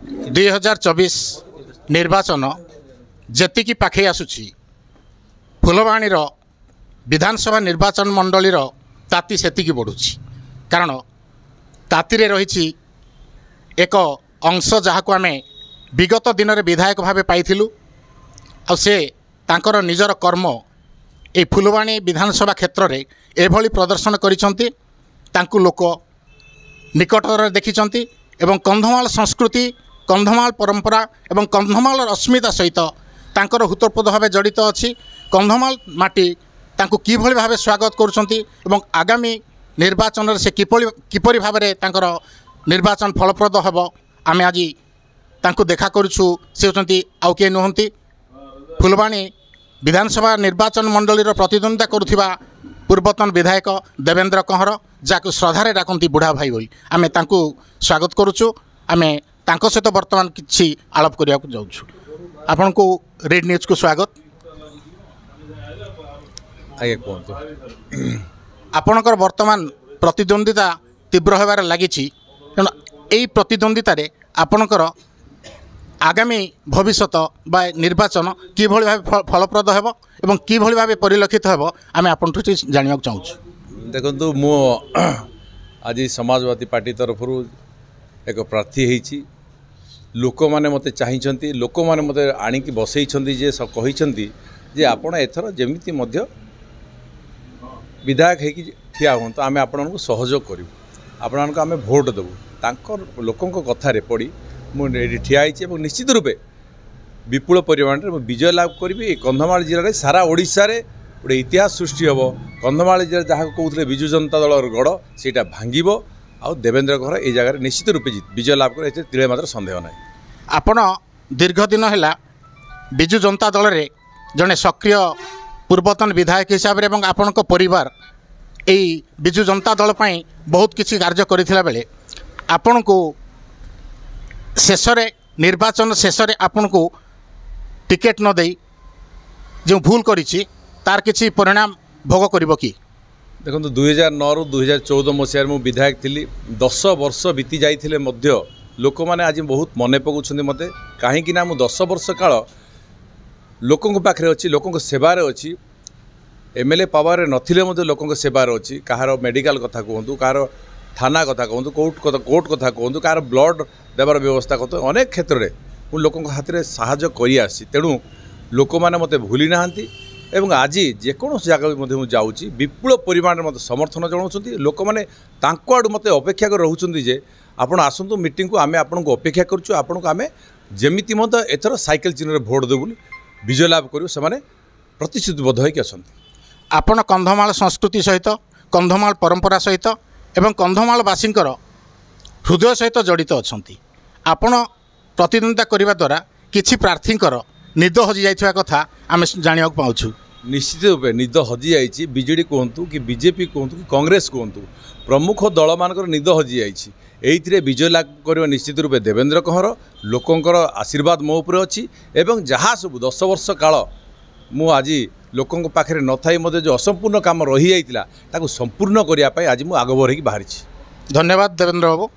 2024 निर्वाचन जेतिकी पाखे आसुची फुलवाणी विधानसभा निर्वाचन मंडली ताती सेतिकी बढ़ुची कारण ताती रही एक अंश जहाँ को आम विगत दिन में विधायक भाव पाइलु से तांकर निजर कर्म ये फुलवाणी विधानसभा क्षेत्र में एभली प्रदर्शन करिसंती तांकु लोक निकटर देखिचंती एवं कंधमाल संस्कृति कंधमाल परंपरा एवं कंधमाल अस्मिता सहित तांकर हुतोर्पद भाव जड़ित अच्छी कंधमाल माटी तांकु किभली भाव स्वागत करुछंती एवं आगामी निर्वाचन से किपरि भाव में तांकर निर्वाचन फलप्रद हेब आमे आज तांकु देखा करुछु से होचंती आउ के नुहंती फुलवाणी विधानसभा निर्वाचन मंडलीर प्रतिद्वंदिता करुथिबा पूर्वतन विधायक देवेंद्र कंहर जाको श्रद्धारे डाकती बुढ़ा भाई बोली आमे तांकु स्वागत करुछु आमे तांको सहित वर्तमान किछि आलाप करिया को जाउछु आपन को रेड न्यूज को स्वागत आगे कहतु आपणकर वर्तमान प्रतिद्वंदिता तीव्र होबार लागिछि तेणु एई प्रतिद्वंदिता रे आपणकर आगामी भविष्यत बा निर्वाचन किभली भाव फलप्रद हेब एवं किभली भाव परिलक्षित हेब आमे आपनठु जानिबाक चाहूछु देखंतु मो आज समाजवादी पार्टी तरफ एक प्रार्थी होईछि लोक माने मते चाहिछंती लोक माने मते आनिकी बसैछंती जे कहिछंती जे आपण एथर जेमिति मध्य विधायक है ठिया हूँ तो आम आपण को सहयोग करूँ आपण को आम भोट देवु तांकर लोकों कथार पड़ी मुझे ठिया और निश्चित रूपे विपुल परिमाण में विजय लाभ करी कंधमाल जिले में सारा ओडिशा रे गोटे इतिहास सृष्टि हम कंधमाल जिले जहाँ कहते विजु जनता दल गढ़ से भांग आ देवेंद्र घर ये जगह निश्चित रूपे विजय लाभ कर तिले मात्र संदेह ना आपण दीर्घ दिन है विजु जनता दल में जड़े सक्रिय पूर्वतन विधायक हिसाब से आपण परिवार यही विजु जनता दल पर बहुत किसी कार्य करथिला बेले आपण को शेष निर्वाचन शेष आपण को टिकेट न दे जो भूल करिछि तार किसी परिणाम भोग करिवो कि देखो 2009 रु 2014 मसीह मु विधायक थी 10 वर्ष बीती जाइथिले मध्य लोक मैंने आज बहुत मन पकाउछन्ति मते कहीं ना मु 10 वर्ष काल लोकों पाखे अच्छी लोकों सेवार अच्छी एमएलए पावर नथिले मध्य लोकों सेवार अच्छी कहार मेडिकल कथा कहतु कहार थाना कथा कहतु कोर्ट कथा कहतु कहार ब्लड देवार व्यवस्था कहतु अनेक क्षेत्र में मु लोकों हाथ में साहाय्य करि आसी तेणु लोक मैंने मते भूली नाहांती एवं आज जेकोसी जगह मुझे जाऊँगी विपुल परिमाण मत समर्थन जनाऊँ लोक मैंने आड़ मत अपेक्षा कर रोचे जे आपण आसतु मीटिंग को आम आपन को अपेक्षा करुँ आपन को आम जमीती मत एथर साइकेल चिन्ह भोट देवु विजय लाभ करूँ से प्रतिश्रुतिबद्ध होकर आसती आपण कंधमाल संस्कृति सहित कंधमाल परंपरा सहित एवं कंधमालवासी हृदय सहित जड़ित अच्छा आपण प्रतिद्वंदिता करने द्वारा किसी प्रार्थी निद हजि जाइथिबा कथा आम जानिबाक पाउछु निश्चित रूपे निद हजि जाइछि बीजेडी कहतु कि बीजेपी कहतु कि कांग्रेस कहतु प्रमुख दल मानकर निद हजि जाइछि एइथिरे विजय लाभ कर निश्चित रूपे देवेंद्र कंहर लोकंकर आशीर्वाद मो उपरे अछि एवं जहाँ सब 10 वर्ष काल मु आज लोकों पाखे न थाई मते जो असंपूर्ण काम रही जाइतिला ताकू संपूर्ण करिया पई आज मु आगो बढ़ी बाहरी। धन्यवाद देवेंद्र बाबू।